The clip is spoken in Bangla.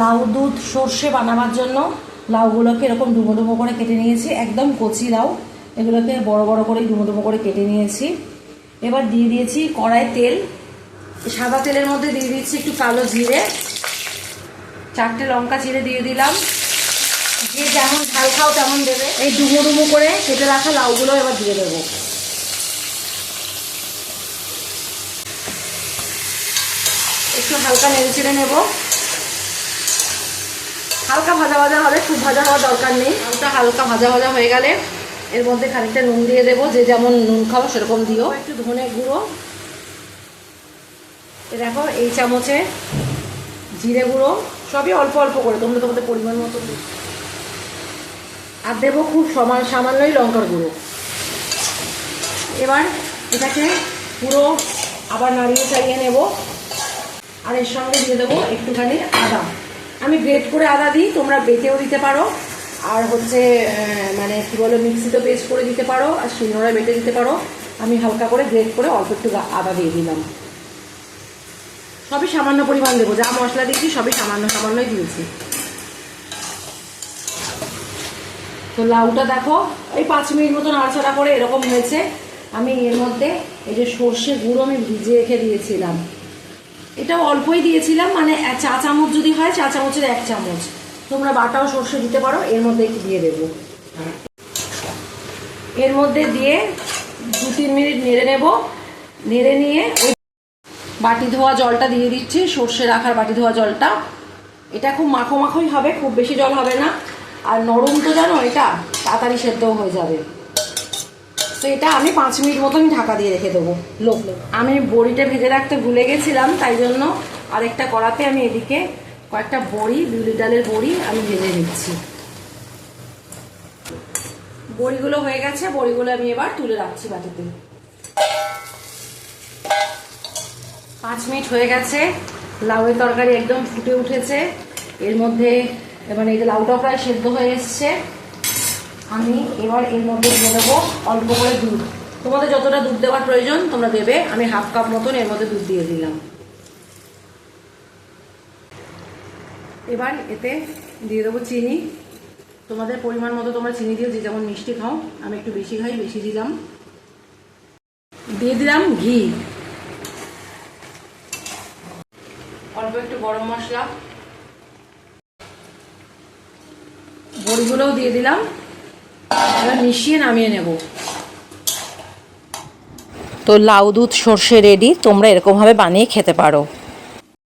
লাউ দুধ সর্ষে বানাবার জন্য লাউগুলোকে এরকম ডুমো ডুমো করে কেটে নিয়েছি, একদম কচি লাউ। এগুলোকে বড় বড় করে ডুমো ডুমো করে কেটে নিয়েছি। এবার দিয়ে দিয়েছি কড়াই তেল। সাদা তেলের মধ্যে দিয়ে দিচ্ছি একটু কালো জিরে, 4টে লঙ্কা চিড়ে দিয়ে দিলাম। যে যেমন ঝাল খাও তেমন দেবে। এই ডুমো ডুমো করে কেটে রাখা লাউগুলো এবার দিয়ে দেবো। একটু হালকা নেড়ে চেড়ে নেবো। হালকা ভাজা ভাজা হবে, খুব ভাজা হওয়ার দরকার নেই। আলুটা হালকা ভাজা ভাজা হয়ে গেলে এর মধ্যে খানিকটা নুন দিয়ে দেবো, যে যেমন নুন খাও সেরকম দিও। একটু ধনে গুঁড়ো, দেখো এই চামচে জিরে গুঁড়ো, সবই অল্প অল্প করে, তোমরা তোমাদের পরিমাণ মতো। আর দেবো খুব সামান্যই লঙ্কার গুঁড়ো। এবার এটাকে পুরো আবার নাড়িয়ে চাড়িয়ে নেব। আর এর সঙ্গে দিয়ে দেবো একটুখানি আদা। আমি গ্রেট করে আদা দিই, তোমরা বেটেও দিতে পারো, আর হচ্ছে মানে কী বলো মিক্সিতে পেস্ট করে দিতে পারো, আর শিলনোড়ায় বেটে দিতে পারো। আমি হালকা করে গ্রেট করে অল্প একটু আদা দিয়ে দিলাম। সবই সামান্য পরিমাণ দেবো, যা মশলা দিয়েছি সবই সামান্য সামান্যই দিয়েছি। তো লাউটা দেখো এই 5 মিনিট মতো নাড়াচাড়া করে এরকম হয়েছে। আমি এর মধ্যে এই যে সর্ষে গুঁড়ো আমি ভিজিয়ে রেখে দিয়েছিলাম, এটাও অল্পই দিয়েছিলাম, মানে 1 চামচ যদি হয় 4 চামচের 1 চামচ। তোমরা বাটাও সর্ষে দিতে পারো, এর মধ্যে একটু দিয়ে দেবো। এর মধ্যে দিয়ে 2-3 মিনিট নেড়ে নেব। নেড়ে নিয়ে ওই বাটি ধোয়া জলটা দিয়ে দিচ্ছি, সর্ষে রাখার বাটি ধোয়া জলটা। এটা খুব মাখো মাখোই হবে, খুব বেশি জল হবে না। আর নরম তো জানো, এটা তাড়াতাড়ি সেদ্ধও হয়ে যাবে। তো এটা আমি 5 মিনিট মতো আমি ঢাকা দিয়ে রেখে দেবো। আমি বড়িটা ভেজে রাখতে ভুলে গেছিলাম, তাই জন্য আরেকটা কড়াতে আমি এদিকে কয়েকটা বড়ি, বিউলি ডালের বড়ি আমি ভেজে নিচ্ছি। বড়িগুলো হয়ে গেছে, বড়িগুলো আমি এবার তুলে রাখছি বাটিতে। 5 মিনিট হয়ে গেছে, লাউয়ের তরকারি একদম ফুটে উঠেছে। এর মধ্যে মানে এই যে লাউটা প্রায় সেদ্ধ হয়ে এসছে। আমি এবার এর মধ্যে দিয়ে দেবো অল্প করে দুধ। তোমাদের যতটা দুধ দেওয়ার প্রয়োজন তোমরা দেবে। আমি 1/2 কাপ মতন এর মধ্যে দুধ দিয়ে দিলাম। এবার এতে দিয়ে দেবো চিনি। তোমাদের পরিমাণ মতো তোমরা চিনি দিও, যে যেমন মিষ্টি খাও। আমি একটু বেশি খাই, বেশি দিলাম। দিয়ে দিলাম ঘি, অল্প একটু গরম মশলা, বড়িগুলোও দিয়ে দিলাম। এবার মিশিয়ে নামিয়ে নেব। তো লাউ দুধ সর্ষে রেডি, তোমরা এরকমভাবে বানিয়ে খেতে পারো।